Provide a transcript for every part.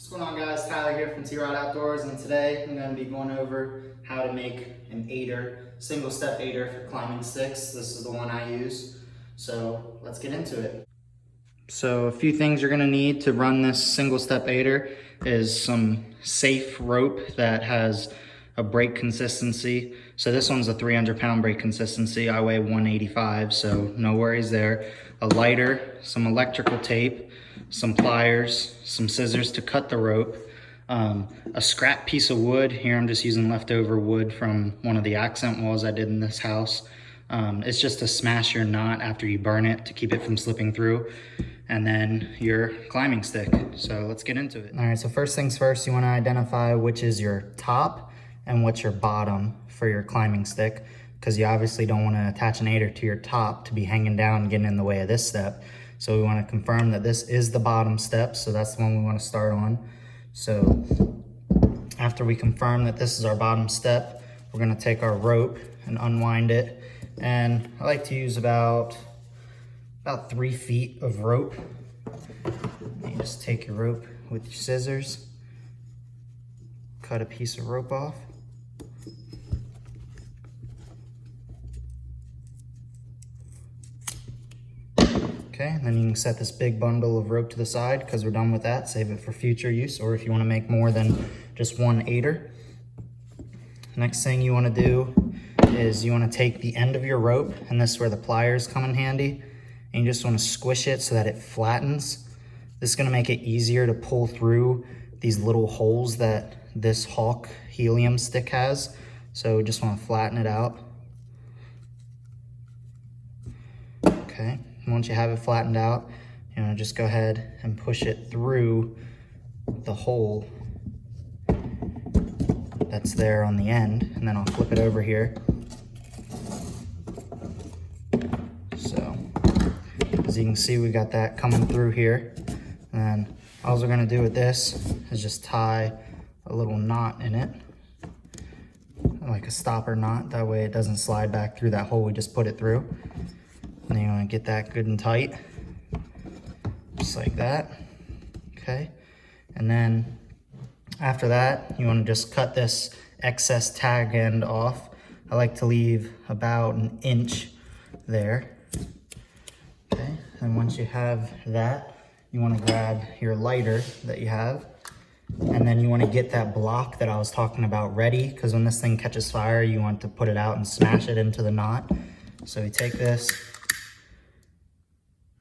What's going on, guys? Tyler here from T-Rod Outdoors, and today I'm going to be going over how to make an aider, single step aider for climbing sticks. This is the one I use, so let's get into it. So a few things you're going to need to run this single step aider is some safe rope that has a brake consistency. So this one's a 300-pound brake consistency. I weigh 185, so no worries there. A lighter, some electrical tape, some pliers, some scissors to cut the rope, a scrap piece of wood. Here I'm just using leftover wood from one of the accent walls I did in this house. It's just to smash your knot after you burn it to keep it from slipping through. And then your climbing stick. So let's get into it. All right, so first things first, you want to identify which is your top and what's your bottom for your climbing stick, because you obviously don't want to attach an aider to your top to be hanging down and getting in the way of this step. So we want to confirm that this is the bottom step, so that's the one we want to start on. So after we confirm that this is our bottom step, we're going to take our rope and unwind it. And I like to use about 3 feet of rope. You just take your rope with your scissors, cut a piece of rope off. Okay, and then you can set this big bundle of rope to the side because we're done with that. Save it for future use, or if you want to make more than just one aider. Next thing you want to do is you want to take the end of your rope, and this is where the pliers come in handy, and you just want to squish it so that it flattens. This is going to make it easier to pull through these little holes that this Hawk helium stick has. So just want to flatten it out. Okay, once you have it flattened out, you want to just go ahead and push it through the hole that's there on the end, and then I'll flip it over here. So as you can see, we got that coming through here. And then all we're gonna do with this is just tie a little knot in it, like a stopper knot. That way it doesn't slide back through that hole we just put it through. And then you wanna get that good and tight, just like that, okay? And then after that, you wanna just cut this excess tag end off. I like to leave about 1 inch there. Okay, and once you have that, you want to grab your lighter that you have, and then you want to get that block that I was talking about ready, because when this thing catches fire, you want to put it out and smash it into the knot. So we take this,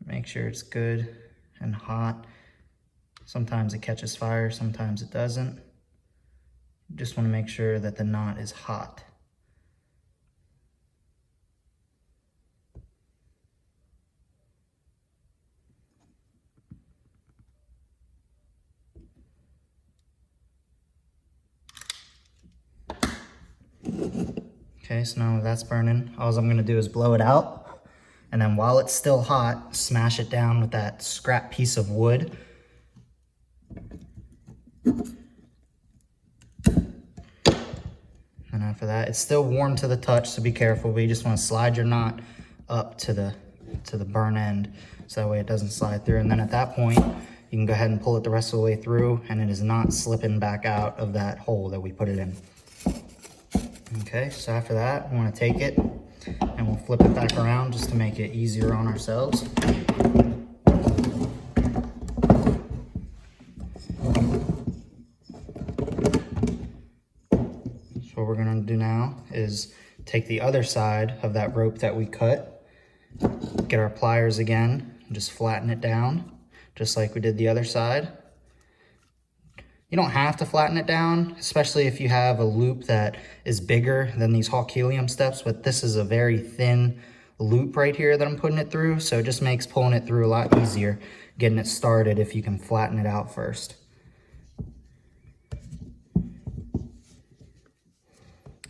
make sure it's good and hot. Sometimes it catches fire, sometimes it doesn't. You just want to make sure that the knot is hot. Okay, so now that that's burning, all I'm gonna do is blow it out. And then while it's still hot, smash it down with that scrap piece of wood. And after that, it's still warm to the touch, so be careful, but you just wanna slide your knot up to the burn end, so that way it doesn't slide through. And then at that point, you can go ahead and pull it the rest of the way through, and it is not slipping back out of that hole that we put it in. Okay, so after that, we want to take it and we'll flip it back around just to make it easier on ourselves. So what we're going to do now is take the other side of that rope that we cut, get our pliers again, and just flatten it down, just like we did the other side. You don't have to flatten it down, especially if you have a loop that is bigger than these Hawk helium steps, but this is a very thin loop right here that I'm putting it through, so it just makes pulling it through a lot easier, getting it started if you can flatten it out first.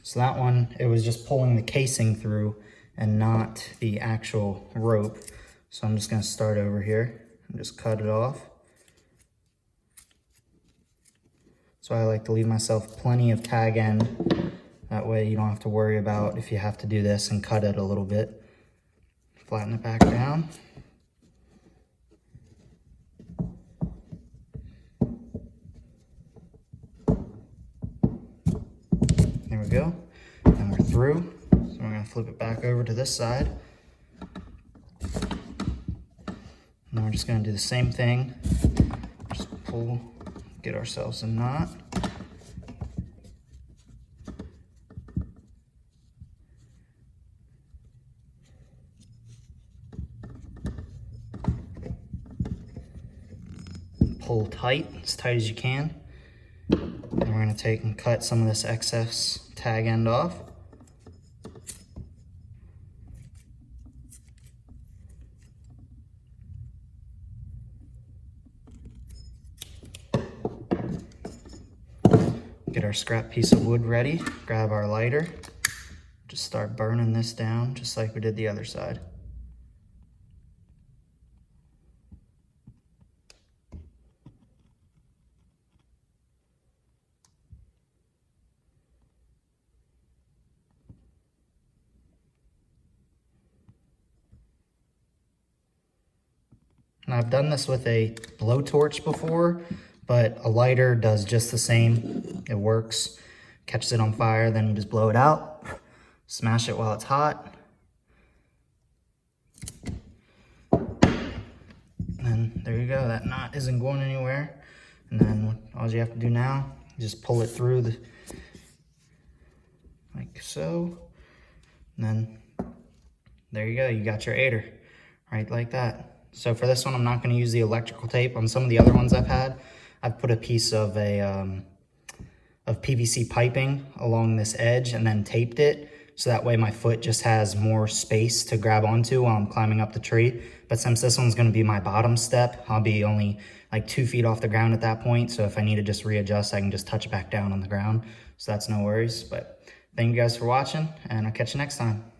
So that one, it was just pulling the casing through and not the actual rope. So I'm just gonna start over here and just cut it off. So I like to leave myself plenty of tag end. That way you don't have to worry about if you have to do this and cut it a little bit. Flatten it back down. flip it back over to this side. Now we're just gonna do the same thing. Just pull, get ourselves a knot. Pull tight, as tight as you can. And we're gonna take and cut some of this excess tag end off. Get our scrap piece of wood ready, grab our lighter, just start burning this down just like we did the other side. And I've done this with a blowtorch before, but a lighter does just the same. It works, catches it on fire, then you just blow it out, smash it while it's hot. And then there you go, that knot isn't going anywhere. And then all you have to do now, just pull it through like so. And then there you go, you got your aider, right like that. So for this one, I'm not going to use the electrical tape. On some of the other ones I've had, I've put a piece of PVC piping along this edge and then taped it. So that way my foot just has more space to grab onto while I'm climbing up the tree. But since this one's going to be my bottom step, I'll be only like 2 feet off the ground at that point. So if I need to just readjust, I can just touch it back down on the ground. So that's no worries. But thank you guys for watching, and I'll catch you next time.